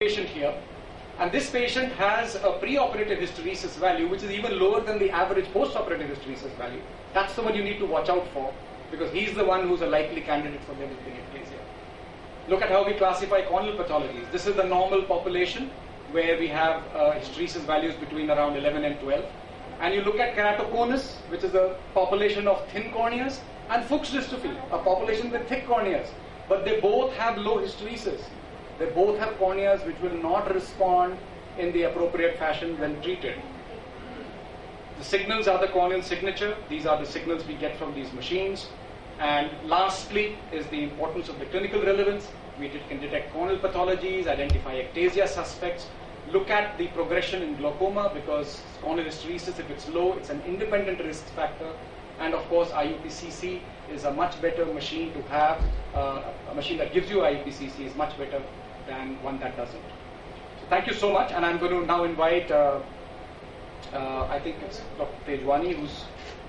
patient here, and this patient has a preoperative hysteresis value which is even lower than the average postoperative hysteresis value. That's the one you need to watch out for, because he's the one who's a likely candidate for developing ectasia. Look at how we classify corneal pathologies. This is the normal population where we have hysteresis values between around 11 and 12. And you look at keratoconus, which is a population of thin corneas, and Fuchs dystrophy, a population with thick corneas. But they both have low hysteresis. They both have corneas which will not respond in the appropriate fashion when treated. The signals are the corneal signature. These are the signals we get from these machines. And lastly is the importance of the clinical relevance. We can detect corneal pathologies, identify ectasia suspects, look at the progression in glaucoma, because corneal hysteresis, if it's low, it's an independent risk factor. And of course, IUPCC is a much better machine to have. A machine that gives you IUPCC is much better than one that doesn't. So thank you so much, and I'm going to now invite, I think it's Dr. Tejwani, who's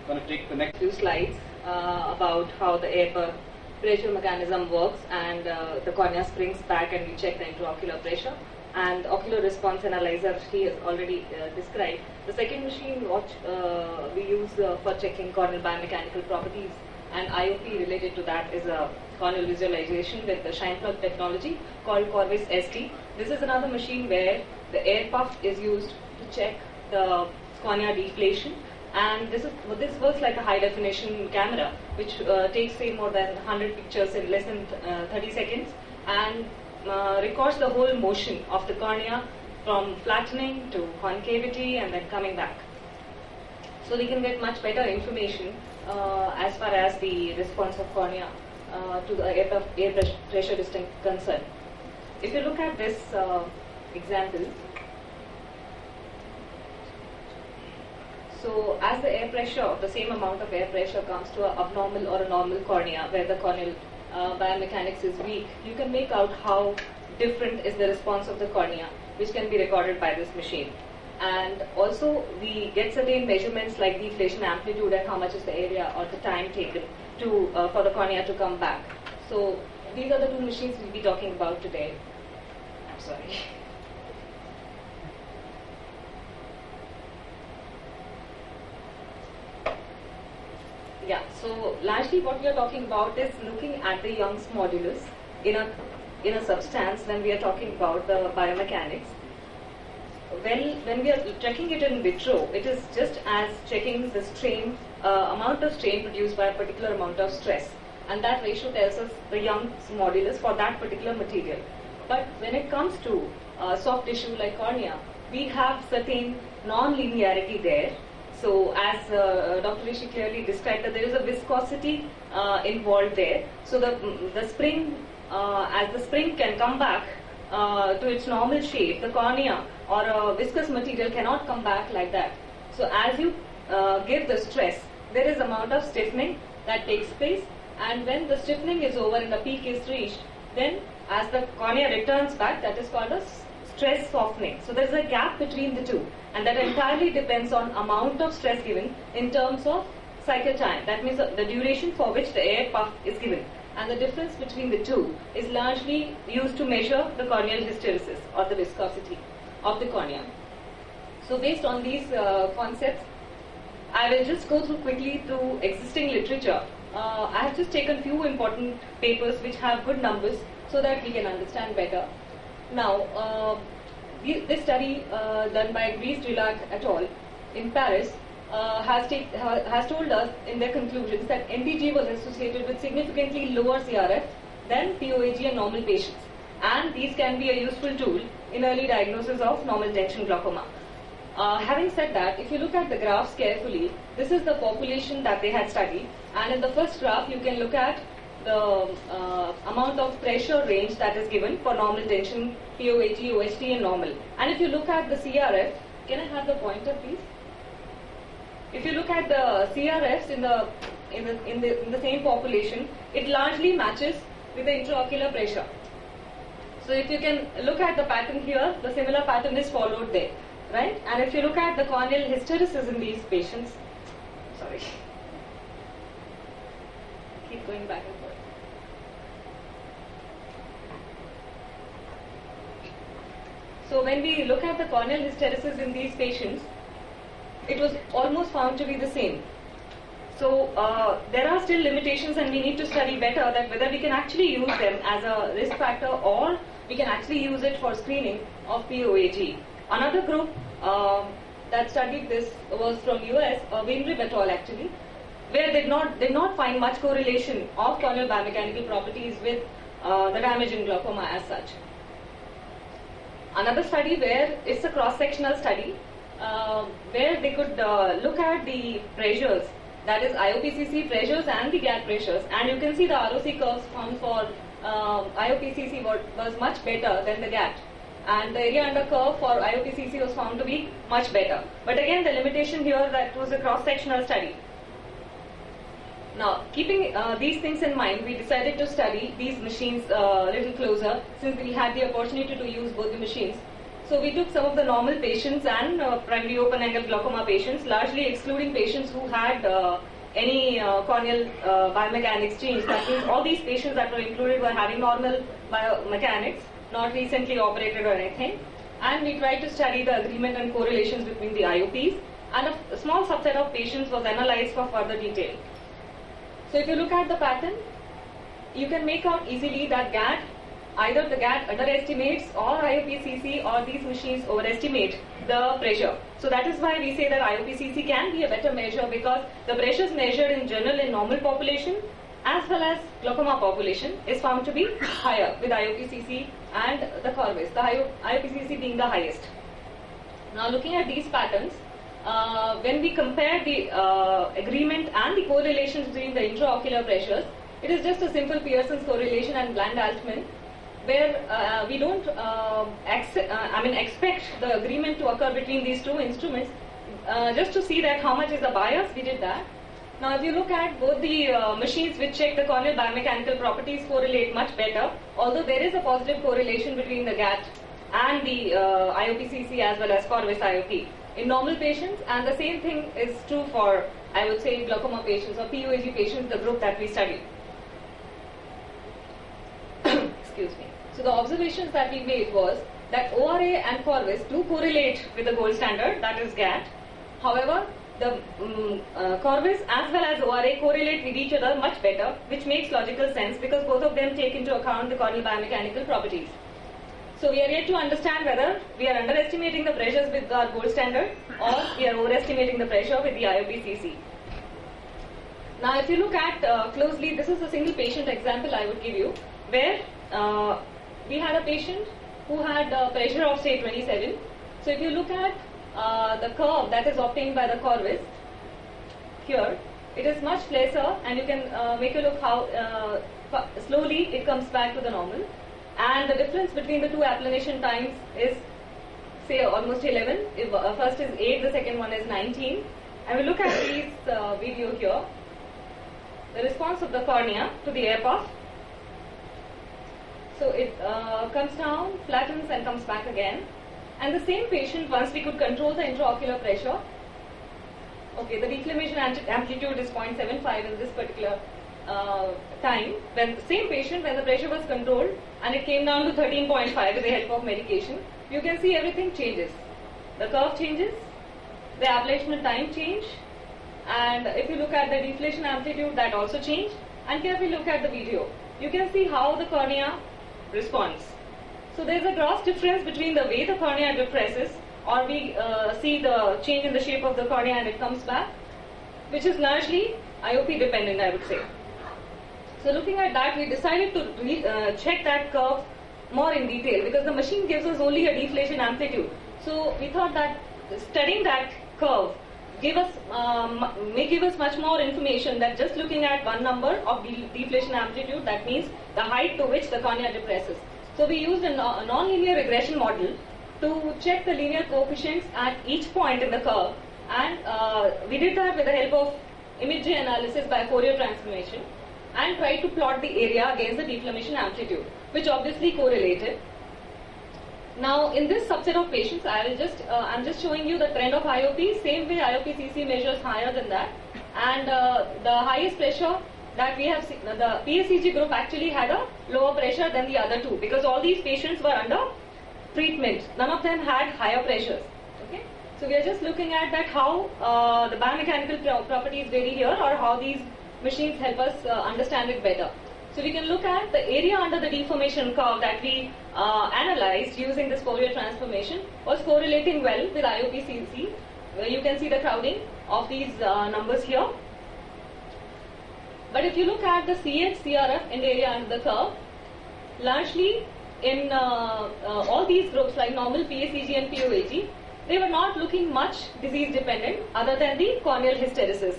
going to take the next few slides about how the air pressure mechanism works, and the cornea springs back and we check the intraocular pressure. And ocular response analyzer he has already described. The second machine watch we use for checking corneal biomechanical properties, and IOP related to that is a corneal visualization with the shine plug technology called Corvus ST. This is another machine where the air puff is used to check the cornea deflation, and this works like a high definition camera which takes say more than 100 pictures in less than 30 seconds and records the whole motion of the cornea from flattening to concavity and then coming back. So we can get much better information as far as the response of cornea to the air pressure is concerned. If you look at this example, so as the air pressure, the same amount of air pressure comes to an abnormal or a normal cornea where the corneal biomechanics is weak, you can make out how different is the response of the cornea, which can be recorded by this machine. And also we get certain measurements like deflation amplitude and how much is the area or the time taken to for the cornea to come back. So these are the two machines we'll be talking about today. I'm sorry. Yeah, so largely what we are talking about is looking at the Young's modulus in a substance when we are talking about the biomechanics. When we are checking it in vitro, it is just as checking the strain, amount of strain produced by a particular amount of stress, and that ratio tells us the Young's modulus for that particular material. But when it comes to soft tissue like cornea, we have certain non-linearity there. So as Dr. Rishi clearly described, that there is a viscosity involved there. So the spring, as the spring can come back to its normal shape, the cornea or a viscous material cannot come back like that. So as you give the stress, there is amount of stiffening that takes place, and when the stiffening is over and the peak is reached, then as the cornea returns back, that is called a stress softening. So there is a gap between the two, and that entirely depends on amount of stress given in terms of cycle time. That means the duration for which the air puff is given. And the difference between the two is largely used to measure the corneal hysteresis or the viscosity of the cornea. So based on these concepts, I will just go through quickly through existing literature. I have just taken few important papers which have good numbers so that we can understand better. Now, this study done by Gries Dulac et al. In Paris has told us in their conclusions that NDG was associated with significantly lower CRF than POAG in normal patients, and these can be a useful tool in early diagnosis of normal tension glaucoma. Having said that, if you look at the graphs carefully, this is the population that they had studied, and in the first graph you can look at the amount of pressure range that is given for normal tension, POAG, OHT and normal. And if you look at the CRF, can I have the pointer please? If you look at the CRFs in the same population, it largely matches with the intraocular pressure. So if you can look at the pattern here, the similar pattern is followed there, right? And if you look at the corneal hysteresis in these patients, sorry, keep going back and forth. So when we look at the corneal hysteresis in these patients, it was almost found to be the same. So there are still limitations, and we need to study better that whether we can actually use them as a risk factor or we can actually use it for screening of POAG. Another group that studied this was from US, Wainwright et al. Actually, where did not find much correlation of corneal biomechanical properties with the damage in glaucoma as such. Another study where it's a cross-sectional study where they could look at the pressures, that is IOPCC pressures and the GAT pressures, and you can see the ROC curves found for IOPCC was much better than the GAT, and the area under curve for IOPCC was found to be much better. But again, the limitation here that was a cross-sectional study. Now, keeping these things in mind, we decided to study these machines a little closer, since we had the opportunity to use both the machines. So we took some of the normal patients and primary open-angle glaucoma patients, largely excluding patients who had any corneal biomechanics change. That means all these patients that were included were having normal biomechanics, not recently operated or anything. And we tried to study the agreement and correlations between the IOPs, and a small subset of patients was analyzed for further detail. So if you look at the pattern, you can make out easily that GAT, either the GAT underestimates or IOPCC or these machines overestimate the pressure. So that is why we say that IOPCC can be a better measure, because the pressures measured in general in normal population as well as glaucoma population is found to be higher with IOPCC and the Corvus, the IOPCC being the highest. Now looking at these patterns, when we compare the agreement and the correlations between the intraocular pressures, it is just a simple Pearson's correlation and Bland-Altman, where we don't expect the agreement to occur between these two instruments. Just to see that how much is the bias, we did that. Now if you look at both the machines which check the corneal biomechanical properties correlate much better, although there is a positive correlation between the GAT and the IOPCC as well as Corvus IOP in normal patients, and the same thing is true for, I would say, glaucoma patients or POAG patients, the group that we studied. Excuse me. So the observations that we made was that ORA and Corvus do correlate with the gold standard, that is GAT. However, the Corvus as well as ORA correlate with each other much better, which makes logical sense because both of them take into account the corneal biomechanical properties. So we are yet to understand whether we are underestimating the pressures with our gold standard or we are overestimating the pressure with the IOPCC. Now if you look at closely, this is a single patient example I would give you, where we had a patient who had a pressure of say 27. So if you look at the curve that is obtained by the Corvus here, it is much flatter, and you can make a look how slowly it comes back to the normal. And the difference between the two applanation times is say almost 11. If, first is 8, the second one is 19. And we look at these video here. The response of the cornea to the air puff. So it comes down, flattens and comes back again. And the same patient, once we could control the intraocular pressure, okay, the deflammation amplitude is 0.75 in this particular time. When the same patient, when the pressure was controlled and it came down to 13.5 with the help of medication, you can see everything changes. The curve changes, the ablation time change, and if you look at the deflation amplitude, that also changed. And here we look at the video, you can see how the cornea responds. So there is a gross difference between the way the cornea depresses, or we see the change in the shape of the cornea and it comes back, which is largely IOP dependent, I would say. So looking at that, we decided to check that curve more in detail, because the machine gives us only a deflation amplitude. So we thought that studying that curve may give us much more information than just looking at one number of deflation amplitude, that means the height to which the cornea depresses. So we used a non-linear regression model to check the linear coefficients at each point in the curve, and we did that with the help of image analysis by Fourier transformation, and tried to plot the area against the deflammation amplitude, which obviously correlated. Now in this subset of patients, I'm just showing you the trend of IOP. Same way IOPCC measures higher than that, and the highest pressure that we have seen, the PSEG group actually had a lower pressure than the other two, because all these patients were under treatment, none of them had higher pressures. Okay, so we are just looking at that how the biomechanical properties vary here, or how these machines help us understand it better. So we can look at the area under the deformation curve that we analyzed using this Fourier transformation was correlating well with IOP-CC. You can see the crowding of these numbers here. But if you look at the CH, CRF and area under the curve, largely in all these groups like normal, PACG and POAG, they were not looking much disease dependent other than the corneal hysteresis.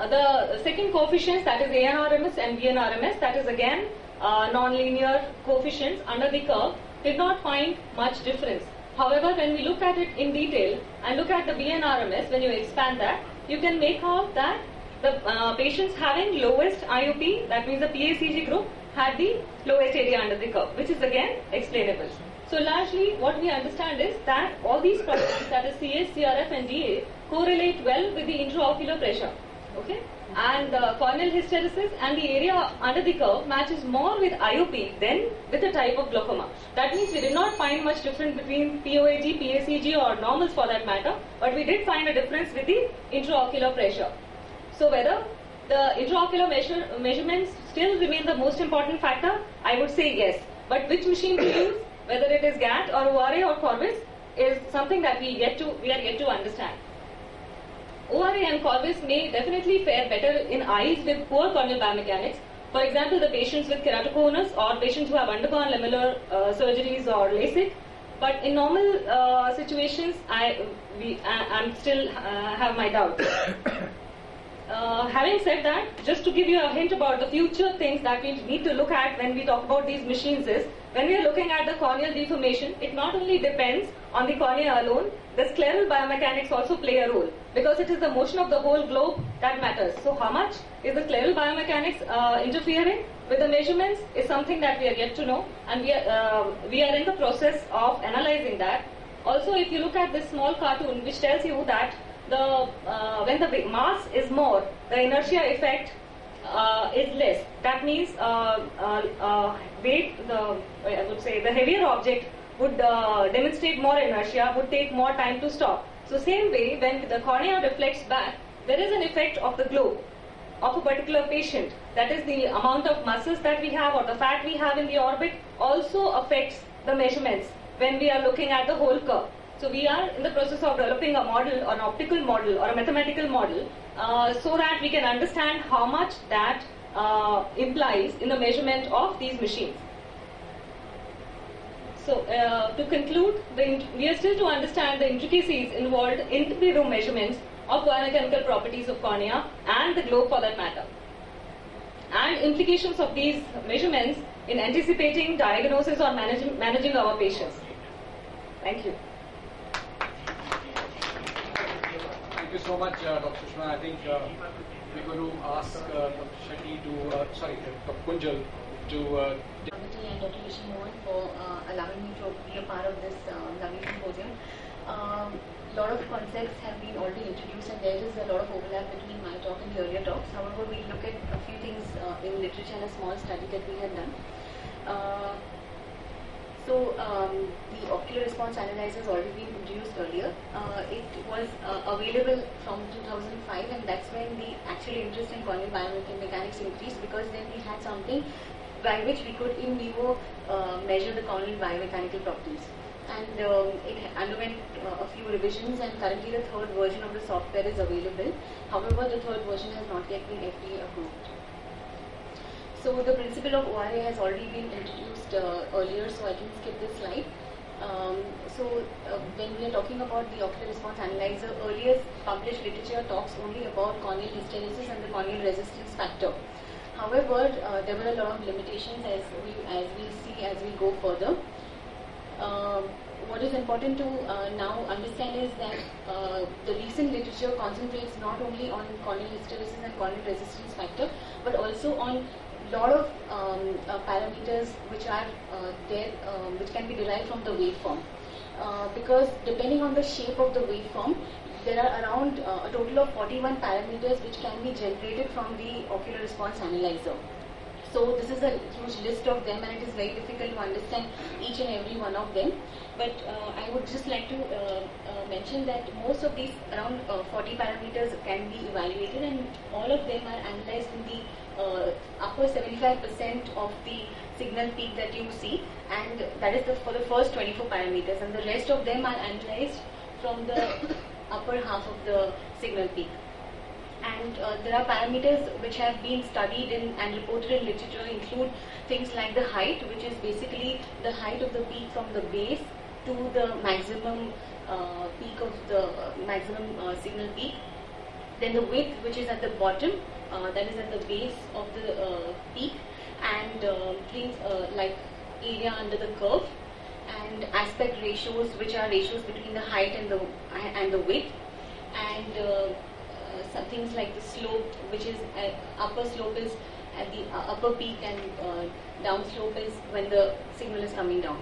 The second coefficients, that is ANRMS and VNRMS, that is again non-linear coefficients under the curve, did not find much difference. However, when we look at it in detail and look at the VNRMS, when you expand that, you can make out that the patients having lowest IOP, that means the PACG group, had the lowest area under the curve, which is again explainable. So largely what we understand is that all these properties, that is CH, CRF and DA, correlate well with the intraocular pressure. Okay, and the corneal hysteresis and the area under the curve matches more with IOP than with the type of glaucoma. That means we did not find much difference between POAG, PACG or normals for that matter, but we did find a difference with the intraocular pressure. So whether the intraocular measurements still remain the most important factor, I would say yes. But which machine to use, whether it is GAT or ORA or Corvus, is something that we are yet to understand. ORA and Corvus may definitely fare better in eyes with poor corneal biomechanics. For example, the patients with keratoconus or patients who have undergone lamellar surgeries or LASIK. But in normal situations, I still have my doubts. Having said that, just to give you a hint about the future things that we need to look at when we talk about these machines is, when we are looking at the corneal deformation, it not only depends on the cornea alone, the scleral biomechanics also play a role, because it is the motion of the whole globe that matters. So how much is the scleral biomechanics interfering with the measurements is something that we are yet to know, and we are in the process of analyzing that. Also, if you look at this small cartoon which tells you that when the mass is more, the inertia effect is less. That means weight, I would say the heavier object would demonstrate more inertia, would take more time to stop. So same way, when the cornea reflects back, there is an effect of the globe of a particular patient. That is, the amount of muscles that we have or the fat we have in the orbit also affects the measurements when we are looking at the whole curve. So we are in the process of developing a model, or an optical model or a mathematical model, so that we can understand how much that implies in the measurement of these machines. So to conclude, we are still to understand the intricacies involved in the room measurements of biochemical properties of cornea and the globe for that matter, and implications of these measurements in anticipating diagnosis or managing our patients. Thank you. Thank you so much, Dr. Sushma. I think we're going to ask Dr. Shetty to, Dr. Kunjal to... and Dr. Mohan for allowing me to be a part of this lovely symposium. A lot of concepts have been already introduced, and there is a lot of overlap between my talk and the earlier talks. However, we'll look at a few things in literature and a small study that we had done. The ocular response analyzer has already been introduced earlier. It was available from 2005, and that's when the actual interest in corneal biomechanics increased, because then we had something by which we could in vivo measure the corneal biomechanical properties. And it underwent a few revisions, and currently the third version of the software is available. However, the third version has not yet been FDA approved. So the principle of ORA has already been introduced earlier, so I can skip this slide. When we are talking about the ocular response analyzer, earlier published literature talks only about corneal hysteresis and the corneal resistance factor. However, there were a lot of limitations as we'll see as we go further. What is important to now understand is that the recent literature concentrates not only on corneal hysteresis and corneal resistance factor, but also on lot of parameters which are there, which can be derived from the waveform. Because depending on the shape of the waveform, there are around a total of 41 parameters which can be generated from the ocular response analyzer. So this is a huge list of them, and it is very difficult to understand each and every one of them. But I would just like to mention that most of these, around 40 parameters, can be evaluated, and all of them are analyzed in the upper 75% of the signal peak that you see, and that is for the first 24 parameters, and the rest of them are analyzed from the upper half of the signal peak. And there are parameters which have been studied and reported in literature, include things like the height, which is basically the height of the peak from the base to the maximum peak of the maximum signal peak. Then the width, which is at the bottom, that is at the base of the peak, and things like area under the curve, and aspect ratios, which are ratios between the height and the width, and some things like the slope, which is upper slope is at the upper peak, and down slope is when the signal is coming down.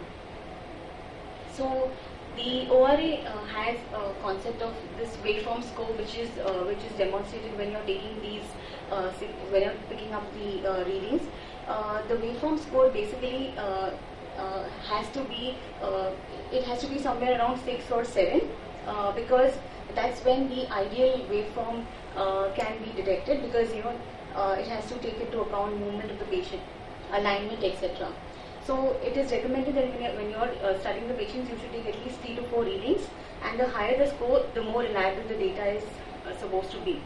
So the ORA has a concept of this waveform score, which is demonstrated when you're taking these when you're picking up the readings. The waveform score basically has to be somewhere around 6 or 7 because that's when the ideal waveform can be detected, because it has to take into account movement of the patient, alignment, etc. So it is recommended that when you're studying the patients, you should take at least 3 to 4 readings, and the higher the score, the more reliable the data is supposed to be.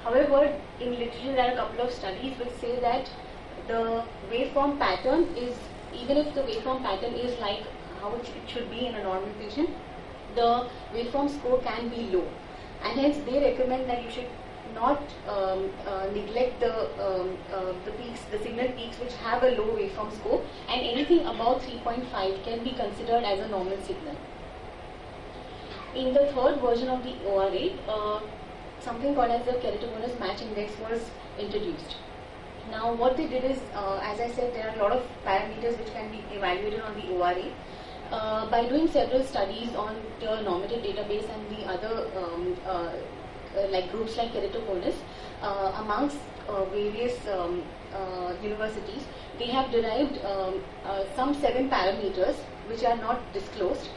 However, in literature there are a couple of studies which say that the waveform pattern is, even if the waveform pattern is like how it should be in a normal patient, the waveform score can be low, and hence they recommend that you should not neglect the peaks, the signal peaks which have a low waveform score, and anything above 3.5 can be considered as a normal signal. In the third version of the ORA, something called as the keratoconus match index was introduced. Now what they did is, as I said, there are a lot of parameters which can be evaluated on the ORA. By doing several studies on the normative database and the other like groups like keratoconus amongst various universities, they have derived some 7 parameters which are not disclosed,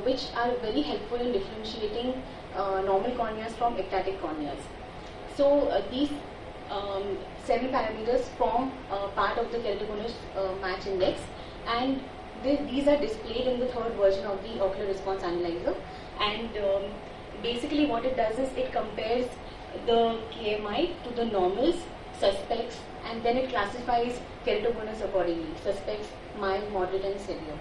which are very helpful in differentiating normal corneas from ectatic corneas. So these 7 parameters form part of the keratoconus match index, and these are displayed in the third version of the ocular response analyzer, and basically what it does is it compares the KMI to the normals, suspects, and then it classifies keratoconus accordingly: suspects, mild, moderate, and severe.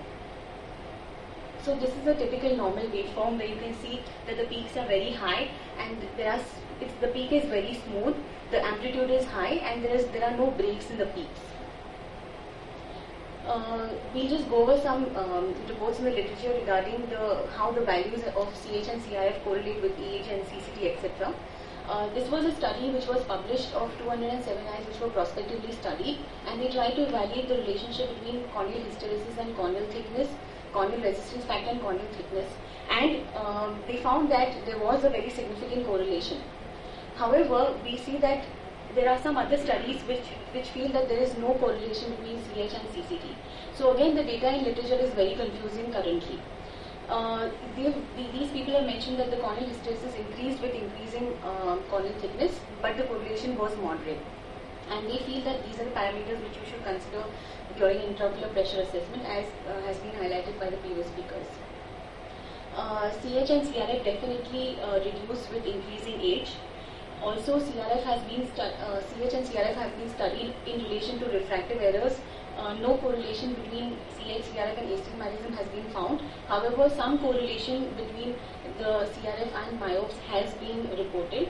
So this is a typical normal waveform where you can see that the peaks are very high, and the peak is very smooth, the amplitude is high, and there are no breaks in the peaks. We'll just go over some reports in the literature regarding how the values of CH and CRF correlate with age and CCT, etc. This was a study which was published of 207 eyes which were prospectively studied, and they tried to evaluate the relationship between corneal hysteresis and corneal thickness, corneal resistance factor and corneal thickness, and they found that there was a very significant correlation. However, we see that there are some other studies which feel that there is no correlation between CH and CCT. So again, the data in literature is very confusing currently. These people have mentioned that the corneal hysteresis increased with increasing corneal thickness, but the correlation was moderate. And they feel that these are the parameters which you should consider during intraocular pressure assessment, as has been highlighted by the previous speakers. CH and CRF definitely reduce with increasing age. Also, CH and CRF have been studied in relation to refractive errors. No correlation between CH, CRF and astigmatism has been found. However, some correlation between the CRF and myopes has been reported,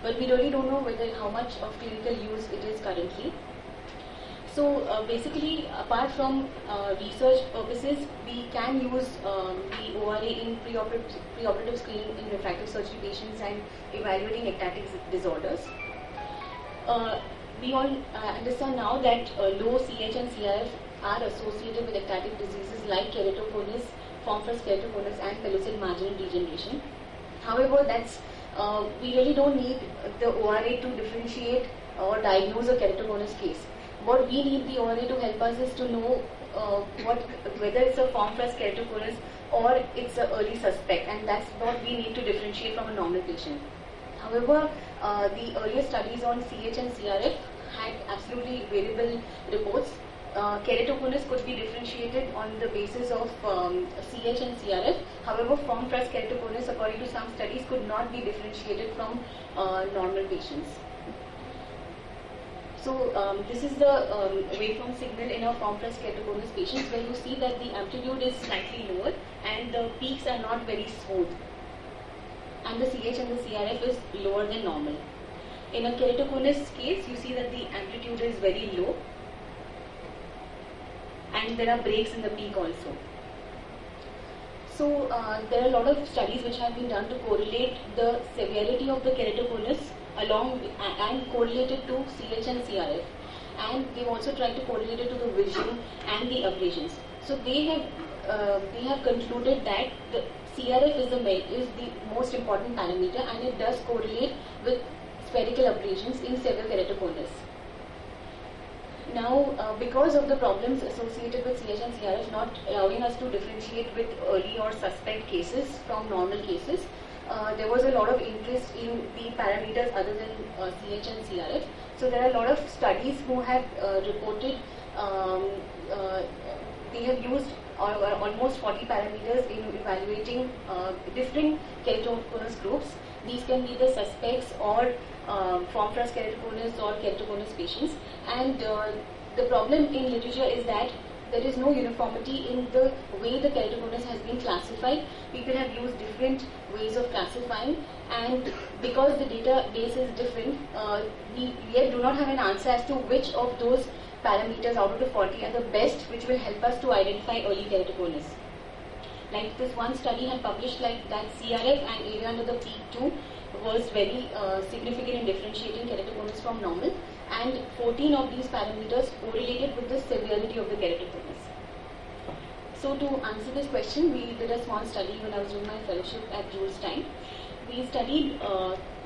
but we really don't know how much of clinical use it is currently. So basically, apart from research purposes, we can use the ORA in preoperative screening in refractive surgery patients and evaluating ectatic disorders. We all understand now that low CH and CRF are associated with ectatic diseases like keratoconus, formfrust keratoconus, and pellucid marginal degeneration. However, we really don't need the ORA to differentiate or diagnose a keratoconus case. what we need the ORA to help us is to know whether it's a form plus keratoconus or it's an early suspect, and that's what we need to differentiate from a normal patient. However, the earlier studies on CH and CRF had absolutely variable reports. Keratoconus could be differentiated on the basis of CH and CRF. However, form plus keratoconus, according to some studies, could not be differentiated from normal patients. So this is the waveform signal in a form plus keratoconus patients, where you see that the amplitude is slightly lower and the peaks are not very smooth, and the CH and the CRF is lower than normal. In a keratoconus case, you see that the amplitude is very low and there are breaks in the peak also. So there are a lot of studies which have been done to correlate the severity of the keratoconus along and correlate it to CH and CRF, and they've also tried to correlate it to the vision and the abrasions. So they have concluded that the CRF is the most important parameter, and it does correlate with spherical abrasions in severe keratoconus. Now, because of the problems associated with CH and CRF not allowing us to differentiate with early or suspect cases from normal cases, there was a lot of interest in the parameters other than CH and CRF. So there are a lot of studies who have reported they have used almost 40 parameters in evaluating different keratoconus groups. These can be the suspects or form plus keratoconus or keratoconus patients. And the problem in literature is that there is no uniformity in the way the keratoconus has been classified. People have used different ways of classifying, and because the database is different, we yet do not have an answer as to which of those parameters out of the 40 are the best which will help us to identify early keratoconus. Like this one study had published like that CRF and area under the peak 2 was very significant in differentiating keratoconus from normal, and 14 of these parameters correlated with the severity of the keratoconus. So to answer this question, we did a small study when I was doing my fellowship at Jules Stein. We studied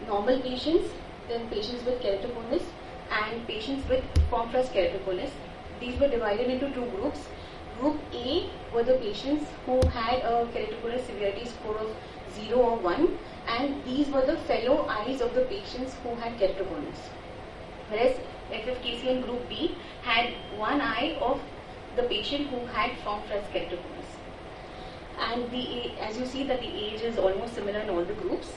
normal patients, then patients with keratoconus, and patients with form plus keratoconus. These were divided into two groups. Group A were the patients who had a keratoconus severity score of 0 or 1, and these were the fellow eyes of the patients who had keratoconus. Whereas FFKCN group B had one eye of the patient who had form plus keratoconus. And as you see that the age is almost similar in all the groups.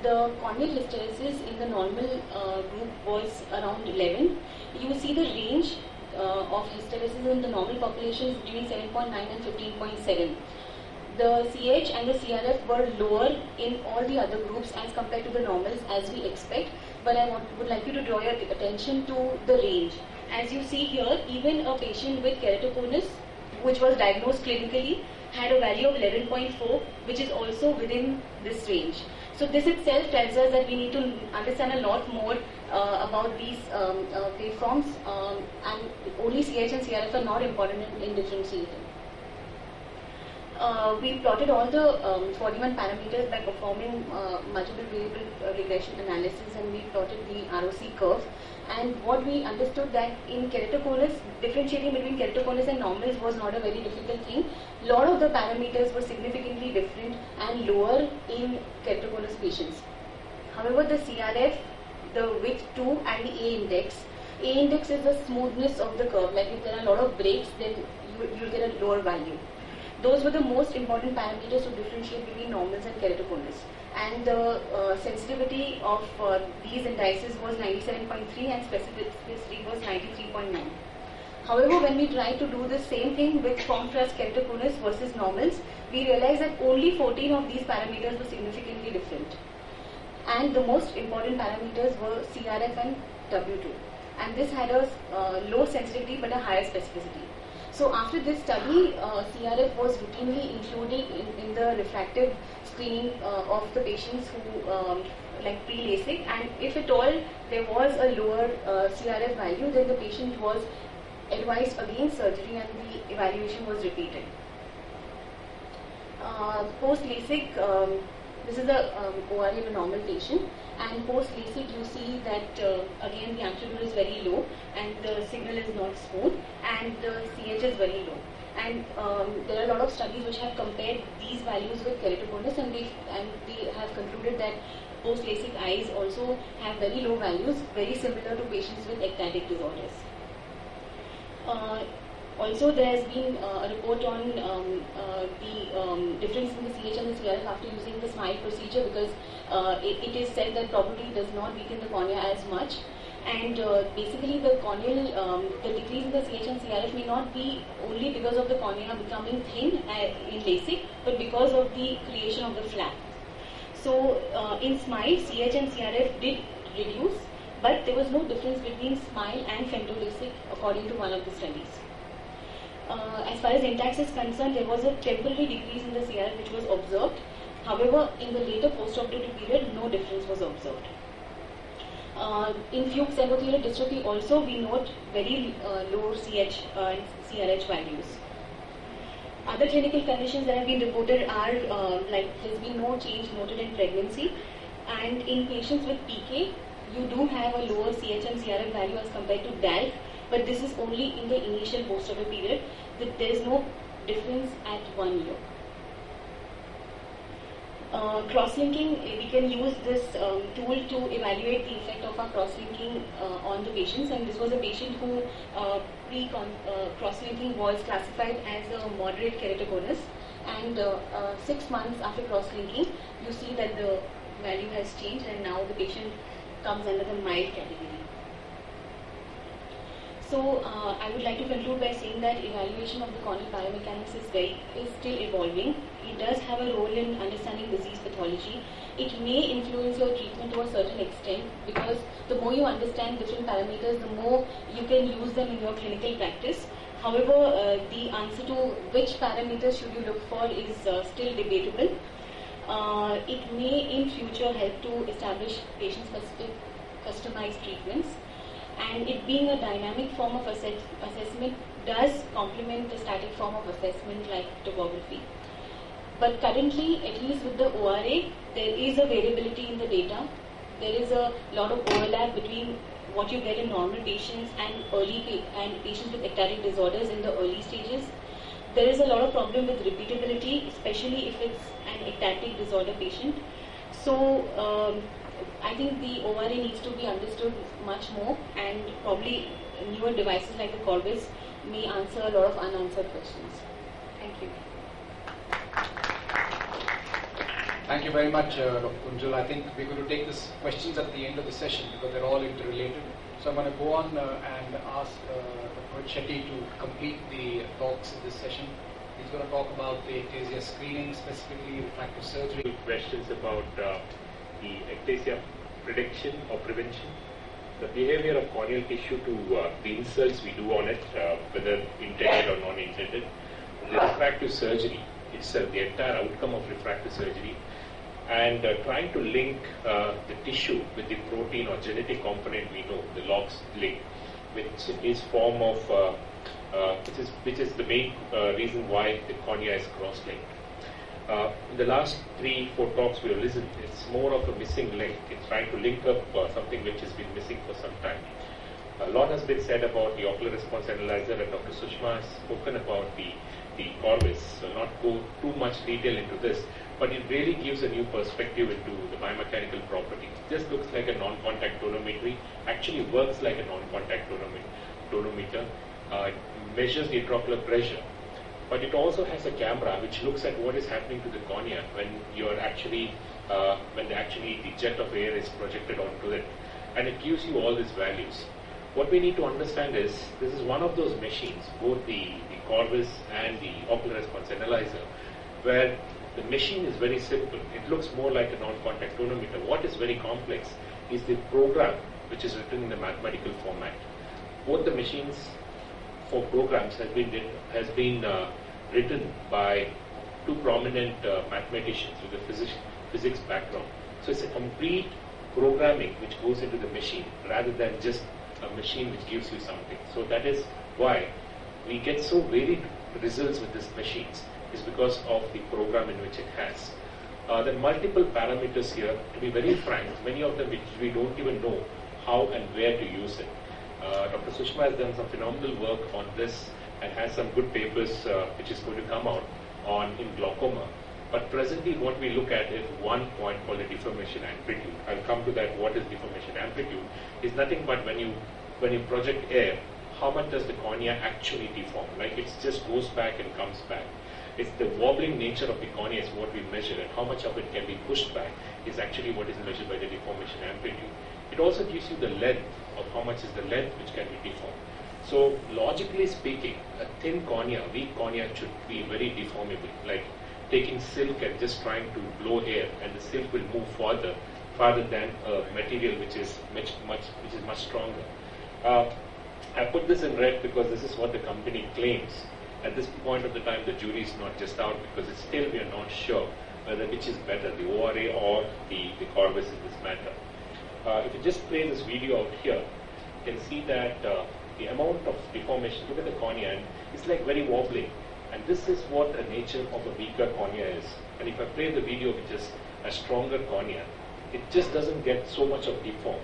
The corneal hysteresis in the normal group was around 11. You will see the range of hysteresis in the normal population is between 7.9 and 15.7. The CH and the CRF were lower in all the other groups as compared to the normals, as we expect, but I would like you to draw your attention to the range. As you see here, even a patient with keratoconus, which was diagnosed clinically, had a value of 11.4, which is also within this range. So this itself tells us that we need to understand a lot more about these waveforms, and only CH and CRF are not important in differentiating. We plotted all the 41 parameters by performing multiple variable regression analysis, and we plotted the ROC curve. And what we understood that in keratoconus, differentiating between keratoconus and normals was not a very difficult thing. A lot of the parameters were significantly different and lower in keratoconus patients. However, the CRF, the width 2 and the A index is the smoothness of the curve. Like if there are a lot of breaks, then you'll get a lower value. Those were the most important parameters to differentiate between normals and keratoconus. And the sensitivity of these indices was 97.3 and specificity was 93.9. However, when we tried to do the same thing with form plus keratoconus versus normals, we realized that only 14 of these parameters were significantly different. And the most important parameters were CRF and W2. And this had a low sensitivity but a higher specificity. So after this study, CRF was routinely included in the refractive screening of the patients who like pre-LASIK, and if at all there was a lower CRF value, then the patient was advised against surgery and the evaluation was repeated. Post-LASIK, This is a ORA of a normal patient, and post LASIK you see that again the amplitude is very low and the signal is not smooth and the CH is very low. And there are a lot of studies which have compared these values with keratoconus, and they have concluded that post LASIK eyes also have very low values, very similar to patients with ectatic disorders. Also, there has been a report on the difference in the CH and the CRF after using the SMILE procedure, because it is said that probably does not weaken the cornea as much. And basically the corneal, the decrease in the CH and CRF may not be only because of the cornea becoming thin in LASIK, but because of the creation of the flap. So in SMILE, CH and CRF did reduce, but there was no difference between SMILE and femto-LASIK according to one of the studies. As far as Intax is concerned, there was a temporary decrease in the CRF which was observed. However, in the later post-operative period, no difference was observed. In Fuchs endothelial dystrophy also, we note very low CH and CRH values. Other clinical conditions that have been reported are like there's been no change noted in pregnancy, and in patients with PK, you do have a lower CH and CRF value as compared to DALF, but this is only in the initial post-operative period. There is no difference at 1 year. Cross-linking, we can use this tool to evaluate the effect of our cross-linking on the patients, and this was a patient who pre-cross-linking was classified as a moderate keratoconus, and 6 months after cross-linking you see that the value has changed and now the patient comes under the mild category. So I would like to conclude by saying that evaluation of the corneal biomechanics is still evolving. It does have a role in understanding disease pathology. It may influence your treatment to a certain extent, because the more you understand different parameters, the more you can use them in your clinical practice. However, the answer to which parameters should you look for is still debatable. It may in future help to establish patient-specific customized treatments. And it being a dynamic form of assessment does complement the static form of assessment like topography. But currently, at least with the ORA, there is a variability in the data. There is a lot of overlap between what you get in normal patients and patients with ectatic disorders in the early stages. There is a lot of problem with repeatability, especially if it's an ectatic disorder patient. So I think the ORA needs to be understood much more, and probably newer devices like the Corbis may answer a lot of unanswered questions. Thank you. Thank you very much, Dr. Kunjal. I think we're going to take these questions at the end of the session because they're all interrelated. So I'm going to go on and ask Dr. Shetty to complete the talks in this session. He's going to talk about the ectasia screening, specifically refractive surgery. Questions about the ectasia prediction or prevention, the behavior of corneal tissue to the insults we do on it, whether intended or non-intended, the refractive surgery itself, the entire outcome of refractive surgery, and trying to link the tissue with the protein or genetic component we know, the LOX link, which is form of which is the main reason why the cornea is cross-linked. In the last 3-4 talks we have listened, it's more of a missing link. It's trying to link up something which has been missing for some time. A lot has been said about the ocular response analyzer, and Dr. Sushma has spoken about the Corbis, so not go too much detail into this, but it really gives a new perspective into the biomechanical property. It just looks like a non-contact tonometry, actually works like a non-contact tonometer. It measures the intraocular pressure. But it also has a camera which looks at what is happening to the cornea when you're actually, the jet of air is projected onto it, and it gives you all these values. What we need to understand is this is one of those machines, both the Corbis and the ocular response analyzer, where the machine is very simple. It looks more like a non-contact tonometer. What is very complex is the program which is written in the mathematical format. Both the machines for programs has been written by 2 prominent mathematicians with a physics background. So it's a complete programming which goes into the machine rather than just a machine which gives you something. So that is why we get so varied results with these machines, is because of the program in which it has. There are multiple parameters here. To be very frank, many of them which we don't even know how and where to use it. Dr. Sushma has done some phenomenal work on this and has some good papers which is going to come out in glaucoma. But presently what we look at is one point called the deformation amplitude. I'll come to that. What is deformation amplitude? It's nothing but when you project air, how much does the cornea actually deform? Like it just goes back and comes back. It's the wobbling nature of the cornea is what we measure, and how much of it can be pushed back is actually what is measured by the deformation amplitude. It also gives you the length of how much is the length which can be deformed. So logically speaking, a thin cornea, weak cornea should be very deformable. Like taking silk and just trying to blow air, and the silk will move farther than a material which is much stronger. I put this in red because this is what the company claims. At this point of the time, the jury is not just out because it's still we are not sure whether which is better, the ORA or the Corvus in this matter. If you just play this video out here, you can see that the amount of deformation, look at the cornea, and it's like very wobbling. And this is what the nature of a weaker cornea is. And if I play the video which is a stronger cornea, it just doesn't get so much of deformed.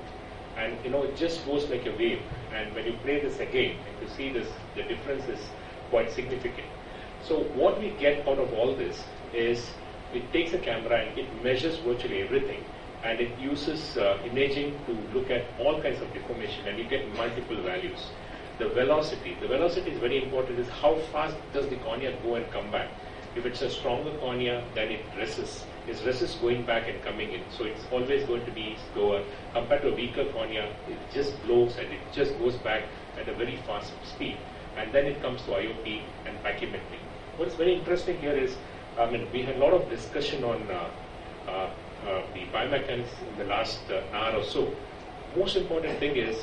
And it just goes like a wave. And when you play this again, if you see this, the difference is quite significant. So what we get out of all this is it takes a camera and it measures virtually everything. And it uses imaging to look at all kinds of deformation, and you get multiple values. The velocity is very important. Is how fast does the cornea go and come back? If it's a stronger cornea, then it resists. It resists going back and coming in. So it's always going to be slower. Compared to a weaker cornea, it just blows and it just goes back at a very fast speed. And then it comes to IOP and pachymetry. What's very interesting here is, we had a lot of discussion on the biomechanics in the last hour or so. Most important thing is,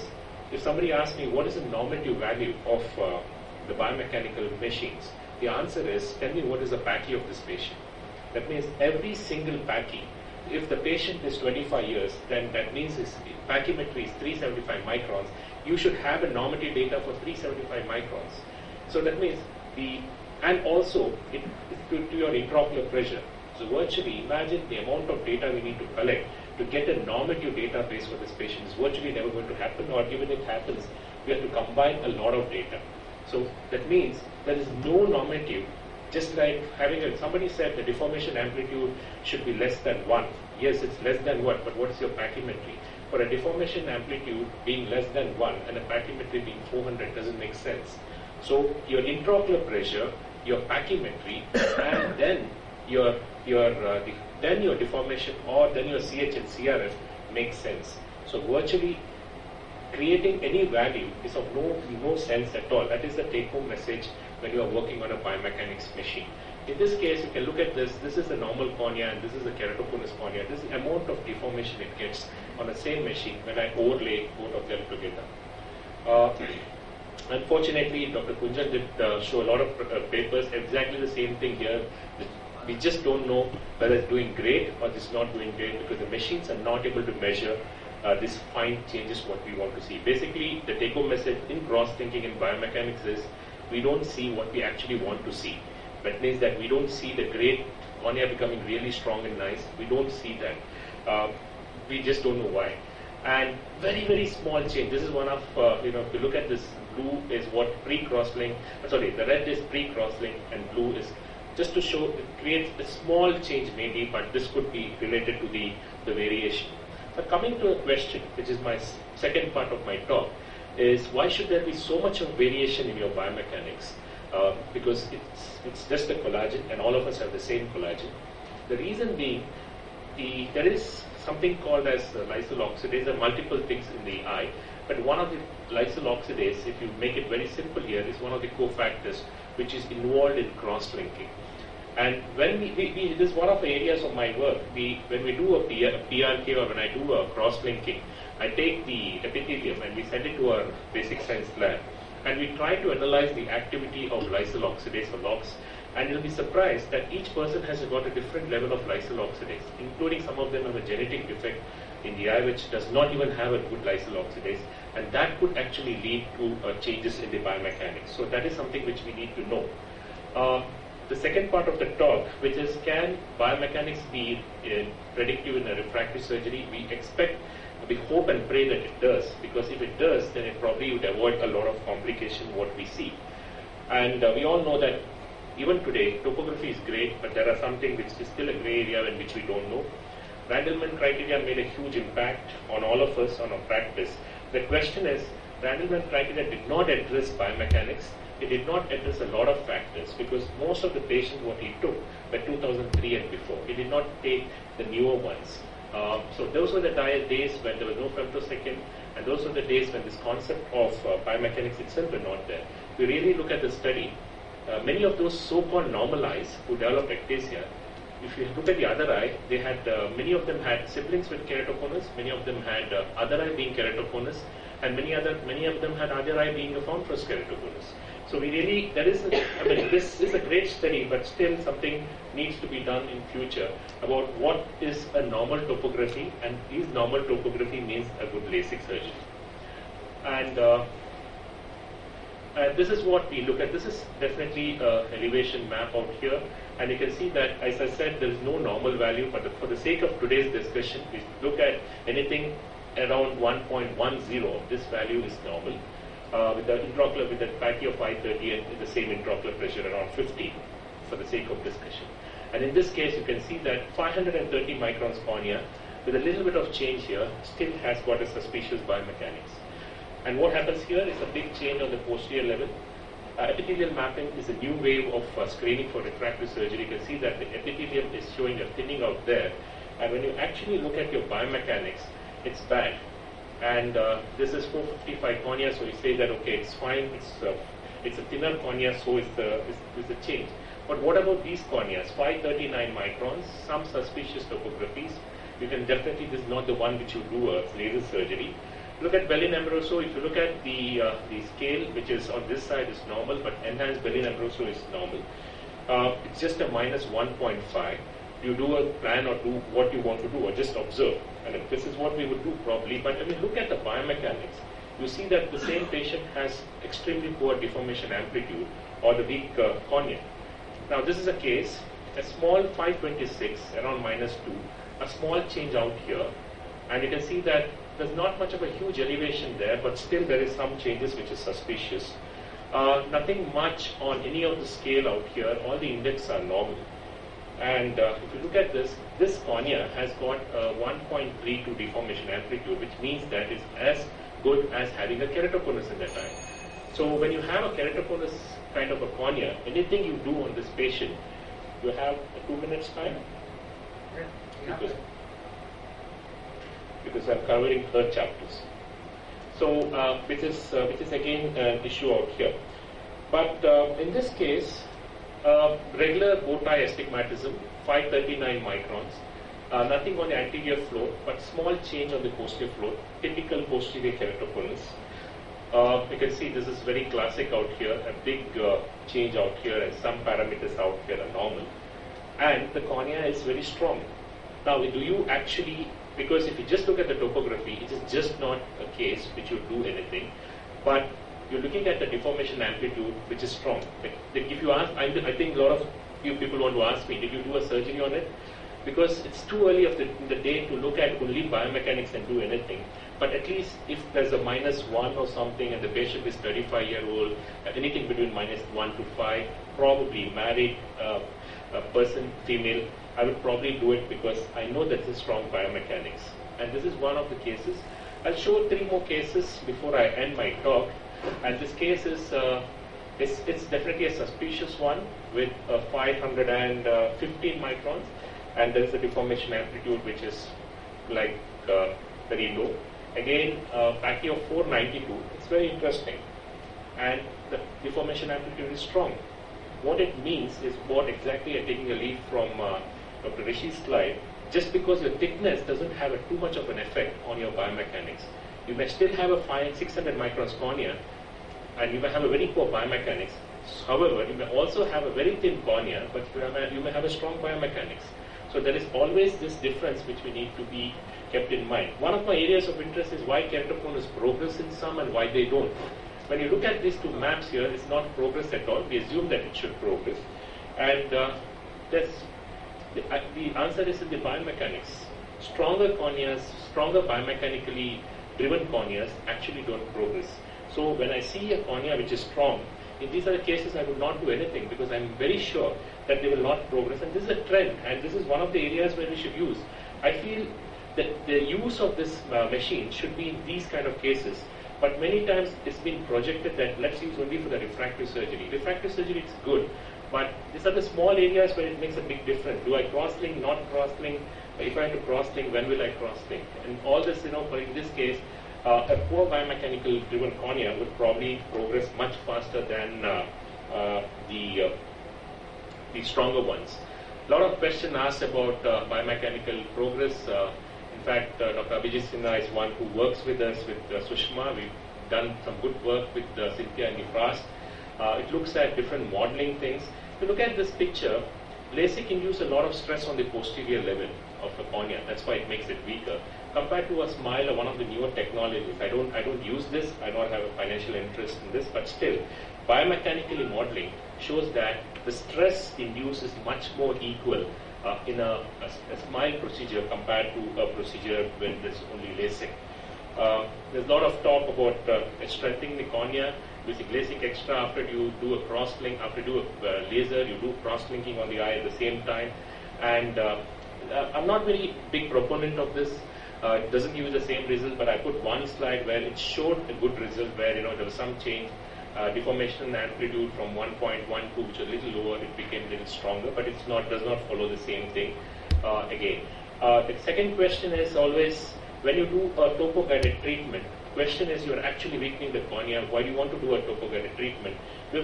if somebody asks me what is the normative value of the biomechanical machines, the answer is, tell me what is the pachy of this patient. That means every single pachy, if the patient is 25 years, then that means his pachymetry is 375 microns. You should have a normative data for 375 microns. So that means and also it's to your intraocular pressure. So virtually, imagine the amount of data we need to collect to get a normative database for this patient is virtually never going to happen, or even if it happens, we have to combine a lot of data. So that means there is no normative, just like somebody said the deformation amplitude should be less than 1. Yes, it's less than 1, but what is your pachymetry? For a deformation amplitude being less than 1 and a pachymetry being 400 doesn't make sense. So your intraocular pressure, your pachymetry, and then your deformation, or then your CH and CRF makes sense. So virtually creating any value is of no sense at all. That is the take-home message when you are working on a biomechanics machine. In this case, you can look at this. This is the normal cornea and this is the keratoconus cornea. This is the amount of deformation it gets on the same machine when I overlay both of them together. Unfortunately, Dr. Kunjan did show a lot of papers, exactly the same thing here. We just don't know whether it's doing great or it's not doing great, because the machines are not able to measure these fine changes what we want to see. Basically, the take-home message in cross-thinking in biomechanics is we don't see what we actually want to see. That means that we don't see the great cornea becoming really strong and nice. We don't see that. We just don't know why. And very, very small change. This is one of, if you look at this, blue is what pre-crosslink, the red is pre-crosslink and blue is just to show it creates a small change maybe, but this could be related to the variation. But coming to a question, which is my second part of my talk, is why should there be so much of variation in your biomechanics? Because it's just a collagen and all of us have the same collagen. The reason being, there is something called as lysyl oxidase. There are multiple things in the eye, but one of the lysyl oxidase, if you make it very simple here, is one of the cofactors which is involved in cross-linking. And when this is one of the areas of my work. When we do a PRK or when I do a cross-linking, I take the epithelium and we send it to our basic science lab, and we try to analyze the activity of lysyl oxidase or LOX. And you'll be surprised that each person has got a different level of lysyl oxidase, including some of them have a genetic defect in the eye which does not even have a good lysyl oxidase, and that could actually lead to changes in the biomechanics. So that is something which we need to know. the second part of the talk, which is can biomechanics be predictive in a refractive surgery? We hope and pray that it does, because if it does, then it probably would avoid a lot of complication what we see. And we all know that even today, topography is great, but there are something which is still a gray area in which we don't know. Randleman criteria made a huge impact on all of us on our practice. The question is, Randleman criteria did not address biomechanics. It did not address a lot of factors, because most of the patients what he took were 2003 and before. He did not take the newer ones. So those were the days when there was no femtosecond, and those were the days when this concept of biomechanics itself were not there. We really look at the study. Many of those so-called normalized who developed ectasia, if you look at the other eye, they had many of them had siblings with keratoconus, many of them had other eye being keratoconus, and many of them had other eye being a formfrous keratoconus. So we really, this is a great study, but still something needs to be done in future about what is a normal topography, and is normal topography means a good LASIK surgery. And this is what we look at. This is definitely an elevation map out here, and you can see that, as I said, there is no normal value, but for the sake of today's discussion, we look at anything around 1.10. This value is normal. With the intraocular, with the patty of 530 and the same intraocular pressure around 50 for the sake of discussion. And in this case, you can see that 530 microns cornea with a little bit of change here still has got a suspicious biomechanics. And what happens here is a big change on the posterior level. Epithelial mapping is a new wave of screening for refractive surgery. You can see that the epithelium is showing a thinning out there. And when you actually look at your biomechanics, it's bad. And this is 455 cornea, so you say that okay, it's fine, it's a thinner cornea, so is the change. But what about these corneas? 539 microns, some suspicious topographies. You can definitely, this is not the one which you do a laser surgery. Look at Bellin-Amoroso. If you look at the scale, which is on this side is normal, but enhanced Bellin-Amoroso is normal. It's just a minus 1.5. You do a plan or do what you want to do, or just observe. And this is what we would do probably. But I mean, look at the biomechanics. You see that the same patient has extremely poor deformation amplitude or the weak cornea. Now this is a case, a small 526 around minus 2, a small change out here, and you can see that there's not much of a huge elevation there, but still there is some changes which is suspicious. Nothing much on any of the scale out here. All the index are normal. And if you look at this cornea has got 1.32 deformation amplitude, which means that it's as good as having a keratoconus in that eye. So when you have a keratoconus kind of a cornea, anything you do on this patient, you have a 2 minutes time? Because I'm covering her chapters. So which is again an issue out here. But in this case, regular bow tie astigmatism, 539 microns, nothing on the anterior floor, but small change on the posterior floor, typical posterior keratoconus. You can see this is very classic out here, a big change out here, and some parameters out here are normal. And the cornea is very strong. Now, do you actually, because if you just look at the topography, it is just not a case which you do anything, but you're looking at the deformation amplitude, which is strong. If you ask, I think a lot of you people want to ask me, did you do a surgery on it? Because it's too early in the day to look at only biomechanics and do anything. But at least if there's a -1 or something and the patient is 35-year-old, anything between -1 to 5, probably married person, female, I would probably do it because I know that it's strong biomechanics. And this is one of the cases. I'll show 3 more cases before I end my talk. And this case is, it's definitely a suspicious one with 515 microns. And there is a deformation amplitude which is like very low. Again, Pachy of 492. It's very interesting. And the deformation amplitude is strong. What it means is what exactly I'm taking a lead from Dr. Rishi's slide. Just because your thickness doesn't have too much of an effect on your biomechanics. You may still have a 600 microns cornea, and you may have a very poor biomechanics. However, you may also have a very thin cornea, but you may have a strong biomechanics. So there is always this difference which we need to be kept in mind. One of my areas of interest is why keratoconus progress in some and why they don't. When you look at these 2 maps here, it's not progress at all. We assume that it should progress. And the answer is in the biomechanics. Stronger corneas, stronger biomechanically driven corneas actually don't progress. So when I see a cornea which is strong, in these other cases I would not do anything because I'm very sure that they will not progress. And this is a trend, and this is one of the areas where we should use. I feel that the use of this machine should be in these kind of cases. But many times it's been projected that let's use only for the refractive surgery. Refractive surgery is good, but these are the small areas where it makes a big difference. Do I cross-link, not cross-link? If I have to cross-link, when will I cross-link? And all this, in this case, a poor biomechanical driven cornea would probably progress much faster than the stronger ones. A lot of questions asked about biomechanical progress. In fact, Dr. Abhijit Sinha is one who works with us, with Sushma. We've done some good work with Cynthia and Ifrast. It looks at different modeling things. If you look at this picture, LASIK induces a lot of stress on the posterior level of the cornea. That's why it makes it weaker. Compared to a SMILE or one of the newer technologies, I don't use this. I don't have a financial interest in this, but still, biomechanically modeling shows that the stress induced is much more equal in a SMILE procedure compared to a procedure when there's only LASIK. There's a lot of talk about strengthening the cornea using LASIK extra after you do a cross-link, after you do a laser, you do cross-linking on the eye at the same time. And I'm not very big proponent of this. It doesn't give you the same result, but I put one slide where it showed a good result where there was some change. Deformation amplitude from 1.12, which was a little lower, it became a little stronger, but does not follow the same thing again. The second question is always, when you do a topo-guided treatment, question is you're actually weakening the cornea. Why do you want to do a topo-guided treatment? We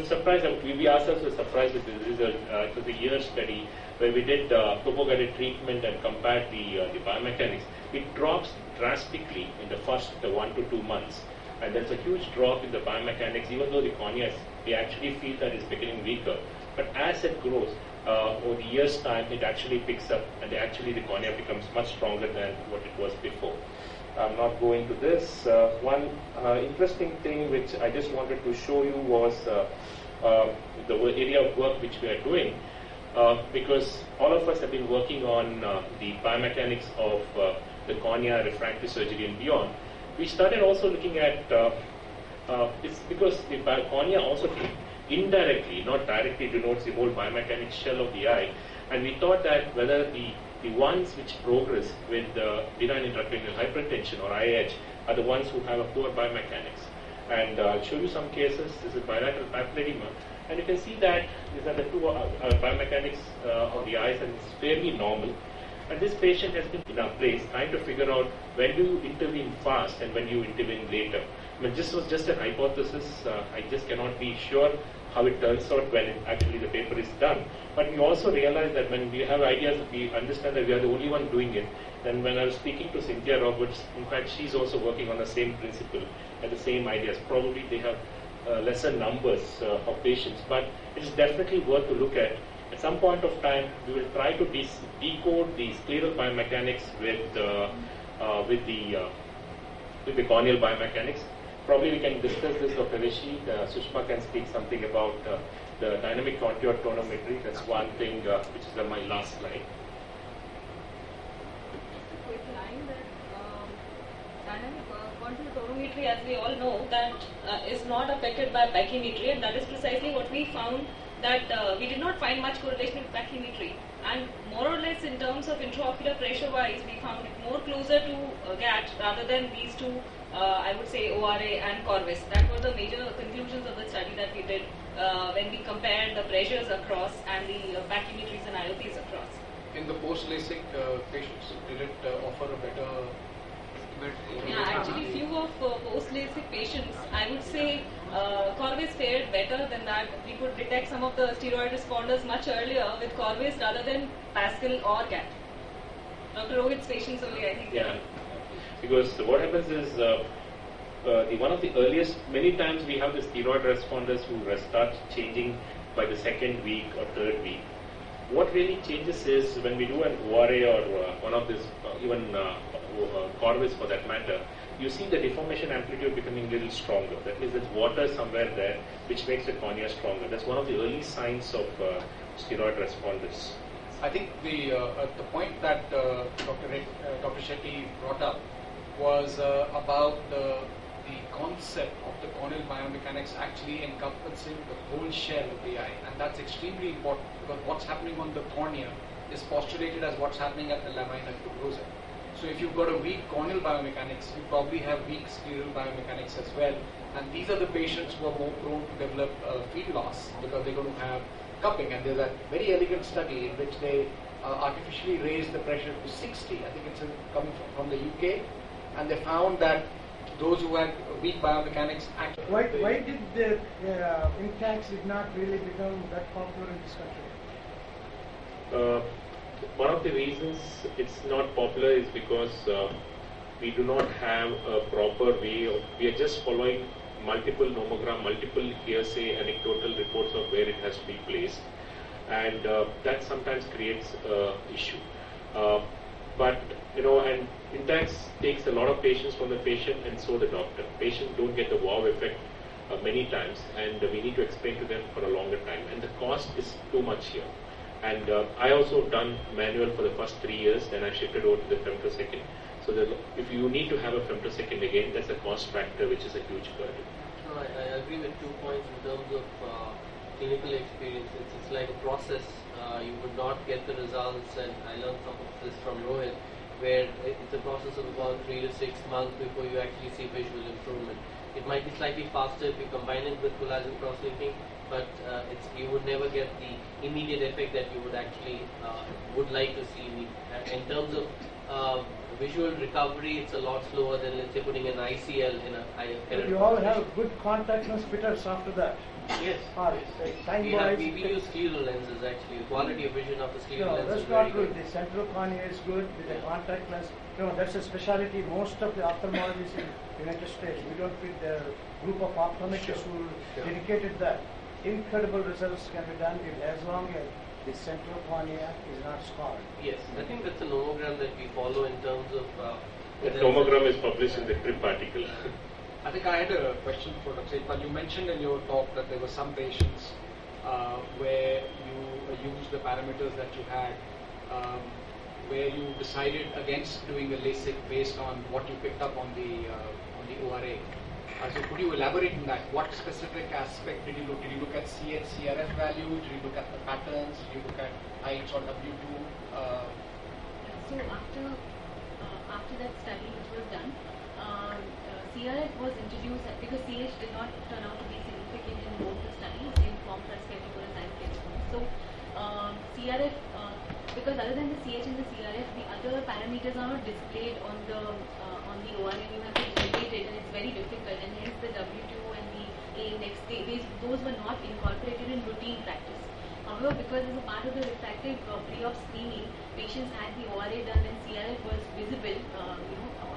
ourselves were surprised with the result. It was a year study where we did topo-guided treatment and compared the biomechanics. It drops drastically in the first 1 to 2 months. And there's a huge drop in the biomechanics, even though the cornea, they actually feel that it's becoming weaker. But as it grows, over the year's time, it actually picks up, and the cornea becomes much stronger than what it was before. I'm not going to this. One interesting thing which I just wanted to show you was the area of work which we are doing, because all of us have been working on the biomechanics of the cornea, refractive surgery, and beyond. We started also looking at, it's because the cornea also indirectly, not directly, denotes the whole biomechanics shell of the eye. And we thought that whether the ones which progress with benign intracranial hypertension or IH are the ones who have a poor biomechanics. And I'll show you some cases. This is bilateral papilledema. And you can see that these are the two biomechanics of the eyes, and it's fairly normal. And this patient has been in our place trying to figure out when do you intervene fast and when do you intervene later. I mean, this was just an hypothesis. I just cannot be sure how it turns out when actually the paper is done. But we also realize that when we have ideas, we understand that we are the only one doing it. Then when I was speaking to Cynthia Roberts, in fact, she's also working on the same principle and the same ideas. Probably they have lesser numbers of patients, but it is definitely worth to look at. At some point of time, we will try to decode the scleral biomechanics with the corneal biomechanics. Probably we can discuss this, Dr. Rishi. Sushma can speak something about the dynamic contour tonometry. That's one thing which is on my last slide. Quick line that dynamic contour tonometry, as we all know, that is not affected by pachymetry, and that is precisely what we found. That we did not find much correlation with pachymetry, and more or less in terms of intraocular pressure wise, we found it more closer to GAT rather than these two, I would say ORA and Corvus. That were the major conclusions of the study that we did when we compared the pressures across and the pachymetries and IOPs across. In the post-LASIK patients, did it offer a better? Yeah, actually few of post-LASIK patients, I would say Corvus fared better than that. We could detect some of the steroid responders much earlier with Corvus rather than Pascal or GAT. Dr. Rohit's patients only, I think. Yeah, because what happens is one of the earliest, many times we have the steroid responders who start changing by the second week or third week. What really changes is when we do an ORA or one of this, even Corvus for that matter, you see the deformation amplitude becoming a little stronger. That means there's water somewhere there which makes the cornea stronger. That's one of the early signs of steroid responders. I think the point that Dr. Shetty brought up was about the concept of the corneal biomechanics actually encompassing the whole shell of the eye, and that's extremely important because what's happening on the cornea is postulated as what's happening at the lamina tuberosa. So if you've got a weak corneal biomechanics, you probably have weak scleral biomechanics as well, and these are the patients who are more prone to develop field loss because they're going to have cupping. And there's a very elegant study in which they artificially raised the pressure to 60. I think it's coming from the UK, and they found that those who had weak biomechanics actually. Why did the Intacs did not really become that popular in this country? One of the reasons it's not popular is because we do not have a proper way of, we are just following multiple nomogram, multiple hearsay, anecdotal reports of where it has to be placed, and that sometimes creates issue. But and Intacs takes a lot of patients from the patient and so the doctor. Patients don't get the wow effect many times, and we need to explain to them for a longer time, and the cost is too much here. And I also done manual for the first 3 years, then I shifted over to the femtosecond. So that if you need to have a femtosecond again, that's a cost factor which is a huge burden. No, I agree with 2 points in terms of clinical experience. It's like a process. You would not get the results, and I learned some of this from Rohit, where it's a process of about 3 to 6 months before you actually see visual improvement. It might be slightly faster if you combine it with collagen cross-linking, but you would never get the immediate effect that you would actually would like to see. In terms of visual recovery, it's a lot slower than, let's say, putting an ICL in a But you all have good contact lens fitters after that. Yes. We use scleral lenses actually. The quality of vision of the scleral lens that's is not very good. good. The central cornea is good with the contact lens. That's a specialty. Most of the ophthalmologists in United States, we don't fit their group of optometrists who dedicated that. Incredible results can be done as long as the central cornea is not scarred. Yes, I think that's a nomogram that we follow in terms of. That nomogram is published in the TRIP article. I think I had a question for Dr. Setpal. You mentioned in your talk that there were some patients where you used the parameters that you had, where you decided against doing the LASIK based on what you picked up on the ORA. So could you elaborate on that? What specific aspect did you look? Did you look at CH, CRF value? Did you look at the patterns? Did you look at heights or W2? So after that study which was done, CRF was introduced because CH did not turn out to be significant in both the studies in form plus chemical and chemical. So CRF, because other than the CH and the CRF, the other parameters are not displayed on the ORA. You have to integrate it, and it's very difficult. And hence the W2 and the A index, those were not incorporated in routine practice. However, because as a part of the refractive pre-op screening, patients had the ORA done and CRF was visible, on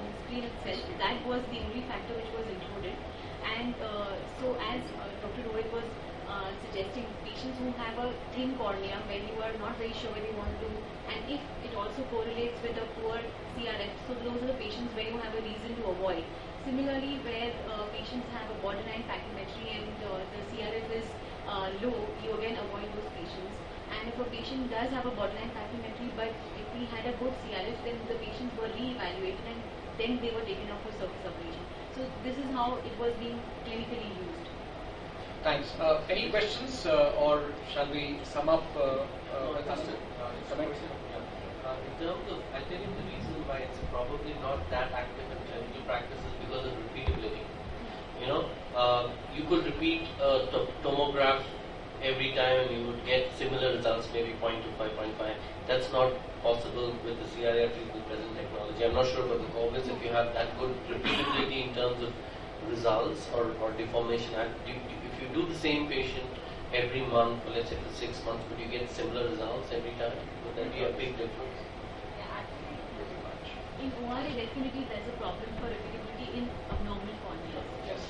the screen itself. That was the only factor which was included. And so, as Dr. Rohit was suggesting, patients who have a thin cornea, where you are not very sure whether you want to, and if it also correlates with a poor CRF, so those are the patients where you have a reason to avoid. Similarly, where patients have a borderline pachymetry and the CRF is low, you again avoid those patients. And if a patient does have a borderline pachymetry, but if he had a good CRF, then the patients were re-evaluated and then they were taken off for surface ablation. So this is how it was being clinically used. Thanks. Any questions, or shall we sum up with Anand? In terms of, I think the reason why it's probably not that active in clinical practice is because of repeatability. You could repeat a tomograph every time and you would get similar results, maybe 0.25, 0.5. That's not possible with the CRF with the present technology. I'm not sure about the Corvus if you have that good repeatability in terms of results or deformation. If you do the same patient every month, or let's say for 6 months, would you get similar results every time? Would that be a big difference? In ORA, definitely there's a problem for repeatability in abnormal corneas. Yes.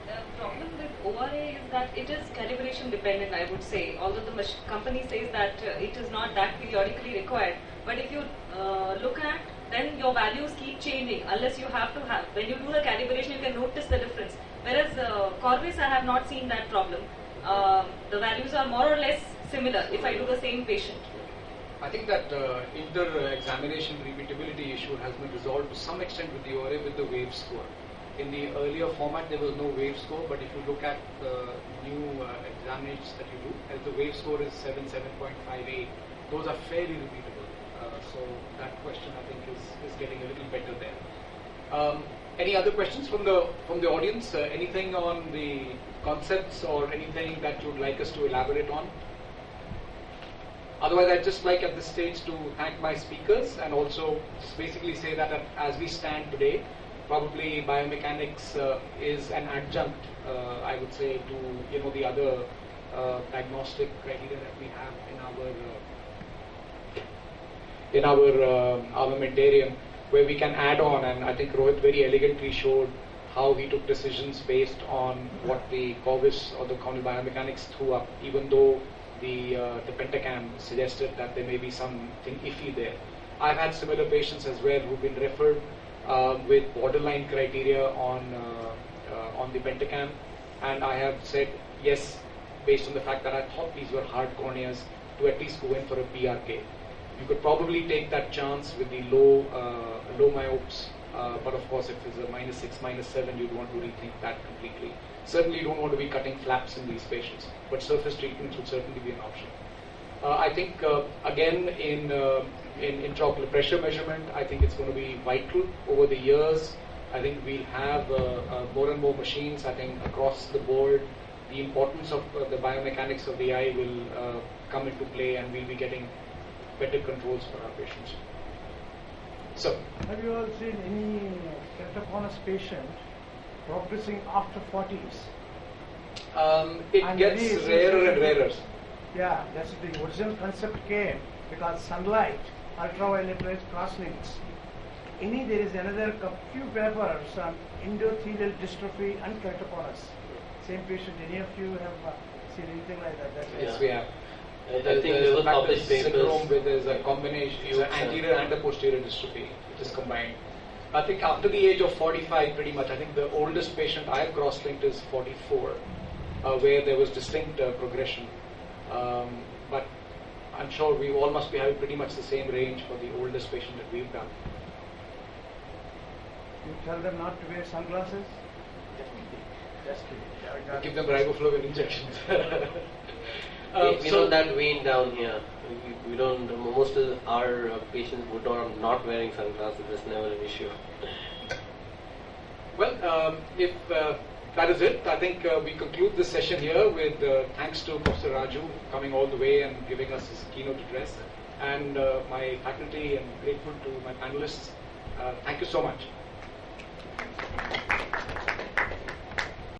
The problem with ORA is that it is calibration dependent, I would say. Although the company says that it is not that periodically required. But if you look at, then your values keep changing unless you have to have. When you do the calibration, you can notice the difference. Whereas Corvus, I have not seen that problem. The values are more or less similar if I do the same patient? I think that inter-examination repeatability issue has been resolved to some extent with the ORA with the wave score. In the earlier format, there was no wave score, but if you look at the new examinations that you do, as the wave score is 7.58, those are fairly repeatable. So that question, I think, is getting a little better there. Any other questions from the audience? Anything on the concepts or anything that you'd like us to elaborate on? Otherwise, I'd just like at this stage to thank my speakers and also just basically say that as we stand today, probably biomechanics is an adjunct, I would say, to the other diagnostic criteria that we have in our armamentarium, where we can add on. And I think Rohit very elegantly showed how he took decisions based on what the Corvus or the corneal biomechanics threw up, even though the Pentacam suggested that there may be something iffy there. I've had similar patients as well who've been referred with borderline criteria on the Pentacam, and I have said yes, based on the fact that I thought these were hard corneas, to at least go in for a PRK. You could probably take that chance with the low myopes, but of course if it's a -6, -7, you'd want to rethink that completely. Certainly you don't want to be cutting flaps in these patients, but surface treatments would certainly be an option. I think again in intraocular pressure measurement, I think it's going to be vital over the years. I think we'll have more and more machines. I think across the board, the importance of the biomechanics of the eye will come into play, and we'll be getting better controls for our patients. So, have you all seen any keratoconus patient progressing after 40s? It gets rarer and rarer. Yeah, that's the original concept came because sunlight, ultraviolet rays, crosslinks. There is another few papers on endothelial dystrophy and keratoconus. Same patient. Any of you have seen anything like that? Yes, we have. I think there was published papers. Syndrome where there's a combination, it's an anterior and a posterior dystrophy, which is combined. I think after the age of 45, pretty much, I think the oldest patient I have cross-linked is 44, where there was distinct progression. But I'm sure we all must be having pretty much the same range for the oldest patient that we've done. You tell them not to wear sunglasses? Definitely. Give them riboflavin injections. We don't that vein down here. We don't. Most of our patients who are not wearing sunglasses. That's never an issue. Well, if that is it, I think we conclude this session here with thanks to Professor Raju coming all the way and giving us his keynote address, and my faculty, and grateful to my panelists. Thank you so much.